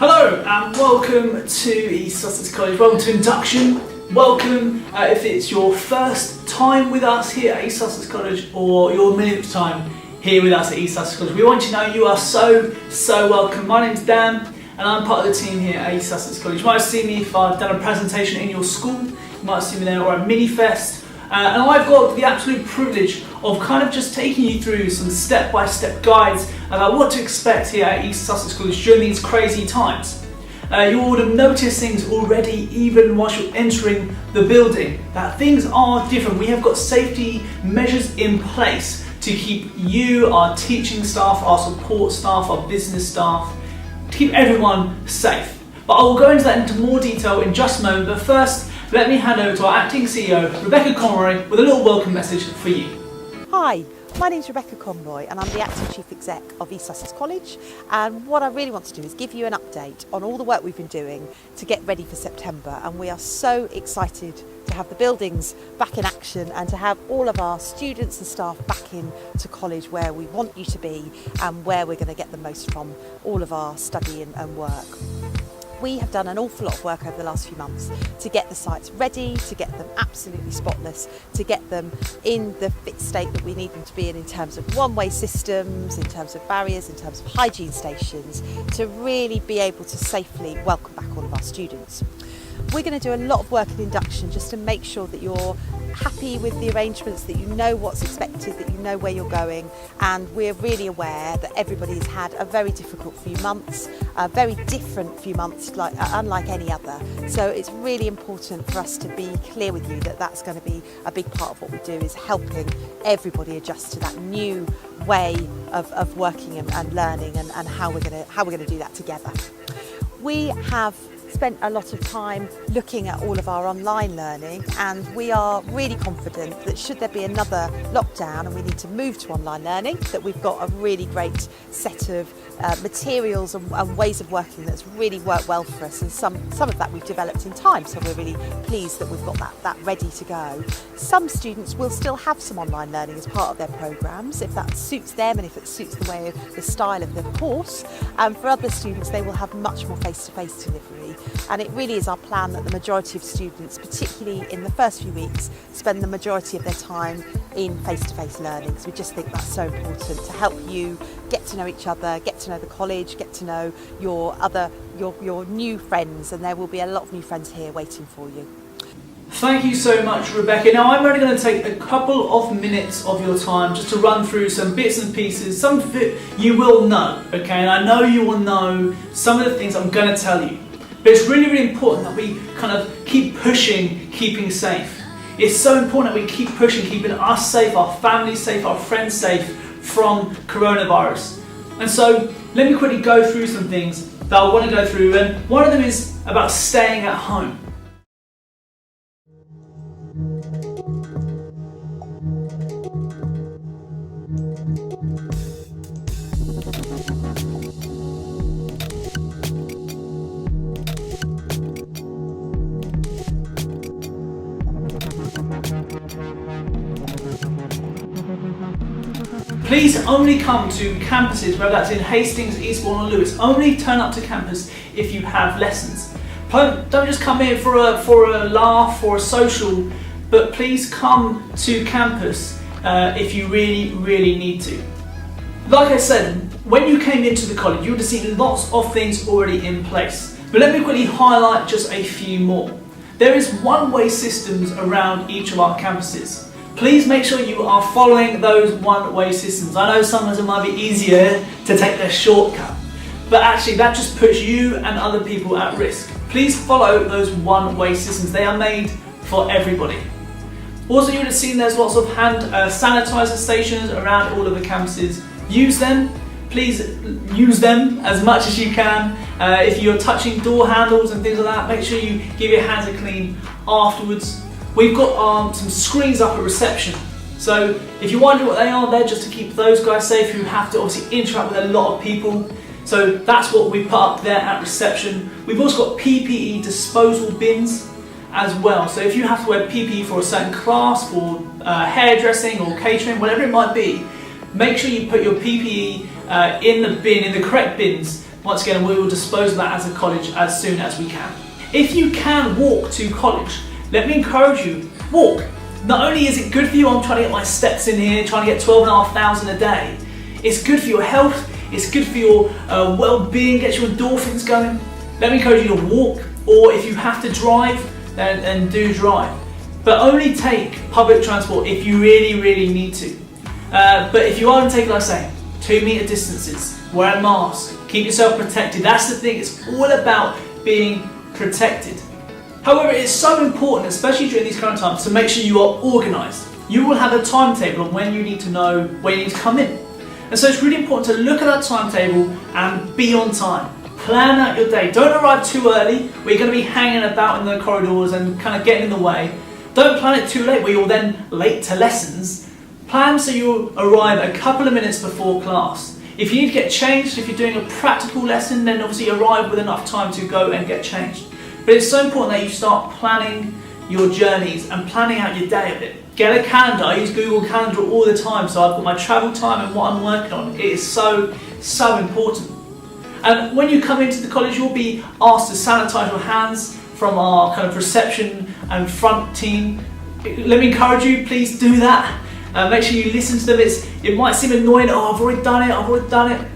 Hello and welcome to East Sussex College. Welcome to induction. Welcome if it's your first time with us here at East Sussex College or your millionth time here with us at East Sussex College. We want you to know you are so welcome. My name's Dan and I'm part of the team here at East Sussex College. You might have seen me if I've done a presentation in your school. You might have seen me there, or a mini fest. And I've got the absolute privilege of kind of just taking you through some step-by-step guides about what to expect here at East Sussex College during these crazy times. You would have noticed things already even whilst you're entering the building, that things are different. We have got safety measures in place to keep you, our teaching staff, our support staff, our business staff, to keep everyone safe. But I will go into that into more detail in just a moment, but first, let me hand over to our acting CEO, Ppe Conroy, with a little welcome message for you. Hi, my name's Ppe Conroy and I'm the Acting Chief Exec of East Sussex College, and what I really want to do is give you an update on all the work we've been doing to get ready for September, and we are so excited to have the buildings back in action and to have all of our students and staff back in to college where we want you to be and where we're going to get the most from all of our study and work. We have done an awful lot of work over the last few months to get the sites ready, to get them absolutely spotless, to get them in the fit state that we need them to be in terms of one-way systems, in terms of barriers, in terms of hygiene stations, to really be able to safely welcome back all of our students. We're going to do a lot of work in induction just to make sure that you're happy with the arrangements, that you know what's expected, that you know where you're going, and we're really aware that everybody's had a very difficult few months, a very different few months, unlike any other. So it's really important for us to be clear with you that that's going to be a big part of what we do, is helping everybody adjust to that new way of working and learning, and how we're going to do that together. We have spent a lot of time looking at all of our online learning, and we are really confident that should there be another lockdown and we need to move to online learning, that we've got a really great set of materials and ways of working that's really worked well for us, and some of that we've developed in time, so we're really pleased that we've got that ready to go. Some students will still have some online learning as part of their programmes if that suits them and if it suits the way of the style of the course, and for other students they will have much more face-to-face delivery. And it really is our plan that the majority of students, particularly in the first few weeks, spend the majority of their time in face-to-face learning, because we just think that's so important to help you get to know each other, get to know the college, get to know your new friends, and there will be a lot of new friends here waiting for you. Thank you so much, Rebecca. Now I'm only going to take a couple of minutes of your time just to run through some bits and pieces, some of it you will know, okay, and I know you will know some of the things I'm going to tell you. But it's really important that we kind of keep pushing, keeping safe. It's so important that we keep pushing, keeping us safe, our families safe, our friends safe from coronavirus. And so let me quickly go through some things that I want to go through, and one of them is about staying at home. Please only come to campuses, whether that's in Hastings, Eastbourne or Lewis. Only turn up to campus if you have lessons. Don't just come here for a laugh or a social, but please come to campus if you really need to. Like I said, when you came into the college, you would have seen lots of things already in place. But let me quickly highlight just a few more. There is one-way systems around each of our campuses. Please make sure you are following those one-way systems. I know sometimes it might be easier to take the shortcut, but actually that just puts you and other people at risk. Please follow those one-way systems. They are made for everybody. Also, you would have seen there's lots of hand sanitizer stations around all of the campuses. Use them. Please use them as much as you can. If you're touching door handles and things like that, make sure you give your hands a clean afterwards. We've got some screens up at reception, so if you're wondering what they are, they're just to keep those guys safe who have to obviously interact with a lot of people. So that's what we put up there at reception. We've also got Ppe Disposal Bins as well, so if you have to wear PPE for a certain class, for hairdressing or catering, whatever it might be, make sure you put your PPE in the bin, in the correct bins, once again, we will dispose of that as a college as soon as we can. If you can walk to college, let me encourage you, walk. Not only is it good for you, I'm trying to get my steps in here, trying to get 12,500 a day. It's good for your health, it's good for your well-being, gets your endorphins going. Let me encourage you to walk, or if you have to drive, then do drive. But only take public transport if you really, really need to. But if you are going to take, like I say, 2 metre distances, wear a mask, keep yourself protected. That's the thing, it's all about being protected. However, it's so important, especially during these current times, to make sure you are organised. You will have a timetable on when you need to know when you need to come in. And so it's really important to look at that timetable and be on time. Plan out your day. Don't arrive too early where you're going to be hanging about in the corridors and kind of getting in the way. Don't plan it too late where you're then late to lessons. Plan so you arrive a couple of minutes before class. If you need to get changed, if you're doing a practical lesson, then obviously arrive with enough time to go and get changed. But it's so important that you start planning your journeys and planning out your day a bit. Get a calendar. I use Google Calendar all the time, so I've got my travel time and what I'm working on. It is so important. And when you come into the college, you'll be asked to sanitize your hands from our kind of reception and front team. Let me encourage you, please do that. Make sure you listen to them. It might seem annoying, I've already done it.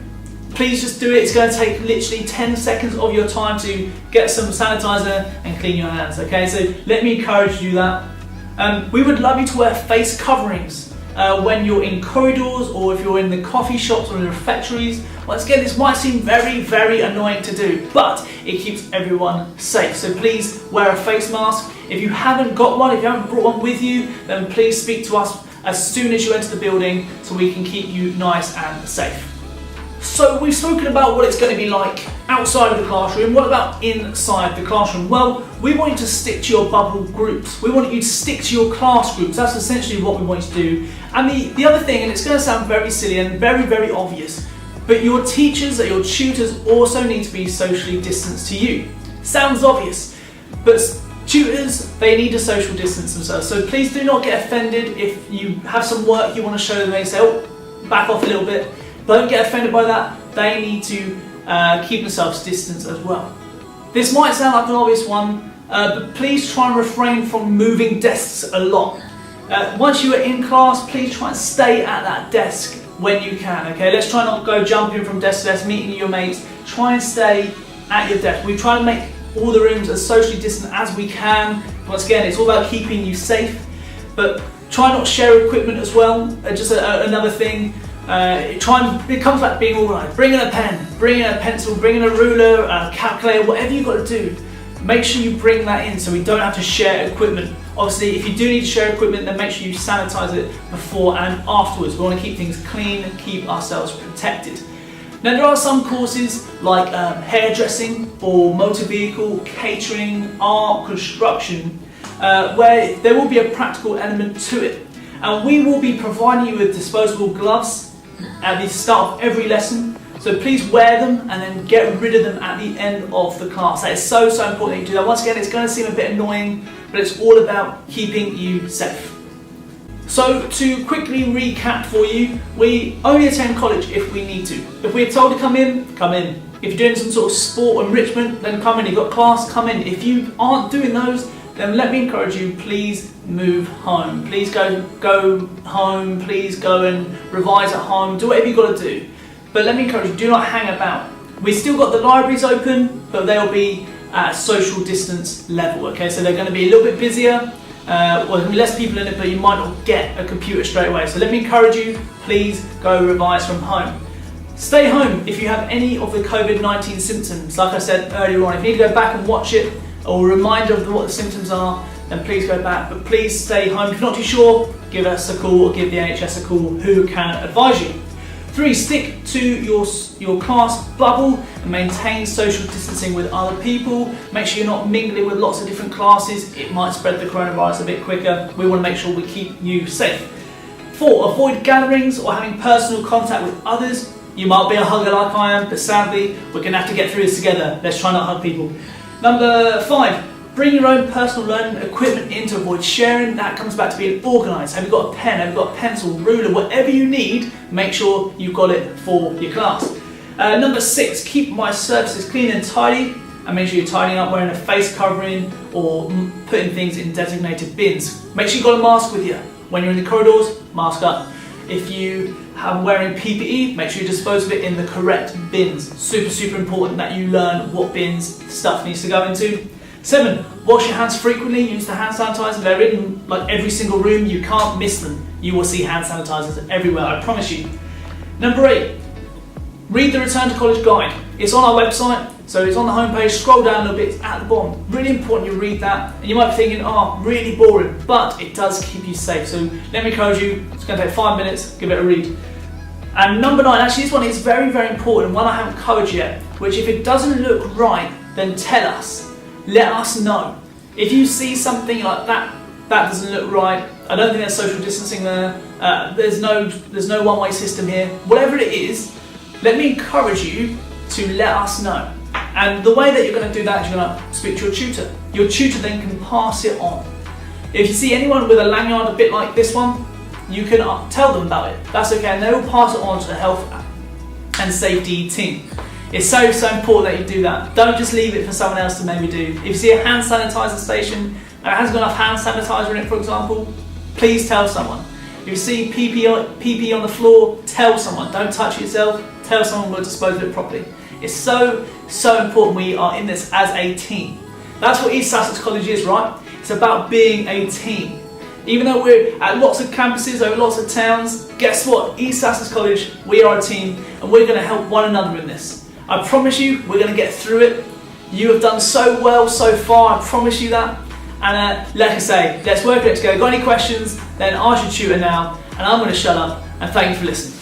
Please just do it. It's going to take literally 10 seconds of your time to get some sanitizer and clean your hands, okay? So let me encourage you to do that. We would love you to wear face coverings when you're in corridors, or if you're in the coffee shops or in the refectories. Once again, this might seem very, very annoying to do, but it keeps everyone safe. So please wear a face mask. If you haven't got one, if you haven't brought one with you, then please speak to us as soon as you enter the building so we can keep you nice and safe. So we've spoken about what it's going to be like outside of the classroom. What about inside the classroom? Well, we want you to stick to your bubble groups. We want you to stick to your class groups. That's essentially what we want you to do. And the other thing, and it's going to sound very silly and very, very obvious, but your teachers or your tutors also need to be socially distanced to you. Sounds obvious, but tutors, they need to social distance themselves. So please do not get offended if you have some work you want to show them and they say, oh, back off a little bit. Don't get offended by that. They need to keep themselves distant as well. This might sound like an obvious one, but please try and refrain from moving desks a lot. Once you are in class, please try and stay at that desk when you can, okay? Let's try not go jumping from desk to desk, meeting your mates. Try and stay at your desk. We try to make all the rooms as socially distant as we can. Once again, it's all about keeping you safe, but try not to share equipment as well. Just another thing. It comes back to being organised. Bring in a pen, bring in a pencil, bring in a ruler, a calculator, whatever you've got to do. Make sure you bring that in so we don't have to share equipment. Obviously, if you do need to share equipment, then make sure you sanitise it before and afterwards. We want to keep things clean and keep ourselves protected. Now, there are some courses like hairdressing or motor vehicle, catering, art, construction, where there will be a practical element to it. And we will be providing you with disposable gloves at the start of every lesson. So please wear them and then get rid of them at the end of the class. That is so important that you do that. Once again, it's going to seem a bit annoying, but it's all about keeping you safe. So to quickly recap for you, we only attend college if we need to. If we're told to come in, come in. If you're doing some sort of sport enrichment, then come in. You've got class, come in. If you aren't doing those, then let me encourage you, please move home. Please go home, please go and revise at home, do whatever you've got to do. But let me encourage you, do not hang about. We've still got the libraries open, but they'll be at a social distance level, okay? So they're going to be a little bit busier, there's going to be less people in it, but you might not get a computer straight away. So let me encourage you, please go revise from home. Stay home if you have any of the COVID-19 symptoms. Like I said earlier on, if you need to go back and watch it, or a reminder of what the symptoms are, then please go back. But please stay home. If you're not too sure, give us a call or give the NHS a call, who can advise you. 3, stick to your class bubble and maintain social distancing with other people. Make sure you're not mingling with lots of different classes. It might spread the coronavirus a bit quicker. We want to make sure we keep you safe. 4, avoid gatherings or having personal contact with others. You might be a hugger like I am, but sadly, we're going to have to get through this together. Let's try not to hug people. Number 5, bring your own personal learning equipment in to avoid sharing. That comes back to being organised. Have you got a pen? Have you got a pencil, ruler, whatever you need, make sure you've got it for your class. Number 6, keep my surfaces clean and tidy, and make sure you're tidying up, wearing a face covering or putting things in designated bins. Make sure you've got a mask with you. When you're in the corridors, mask up. If you are wearing PPE, make sure you dispose of it in the correct bins. Super, super important that you learn what bins stuff needs to go into. 7, wash your hands frequently, use the hand sanitizer. They're in like every single room, you can't miss them. You will see hand sanitizers everywhere, I promise you. Number 8, read the Return to College Guide. It's on our website, so it's on the homepage. Scroll down a little bit, it's at the bottom. Really important you read that. And you might be thinking, oh, really boring, but it does keep you safe. So let me encourage you, it's going to take 5 minutes, give it a read. And number 9, actually this one is very, very important, one I haven't covered yet, which if it doesn't look right, then tell us. Let us know. If you see something like that doesn't look right, I don't think there's social distancing there, there's no one-way system here, whatever it is, let me encourage you to let us know. And the way that you're going to do that is you're going to speak to your tutor. Your tutor then can pass it on. If you see anyone with a lanyard a bit like this one, you can tell them about it. That's okay, and they will pass it on to the health and safety team. It's so, so important that you do that. Don't just leave it for someone else to maybe do. If you see a hand sanitizer station and it hasn't got enough hand sanitizer in it, for example, please tell someone. If you see PP on the floor, tell someone. Don't touch it yourself, tell someone we'll dispose of it properly. It's so, so important we are in this as a team. That's what East Sussex College is, right? It's about being a team. Even though we're at lots of campuses, over lots of towns, guess what? East Sussex College, we are a team and we're going to help one another in this. I promise you, we're going to get through it. You have done so well so far, I promise you that. And like I say, let's work it together. Got any questions? Then ask your tutor now, and I'm going to shut up and thank you for listening.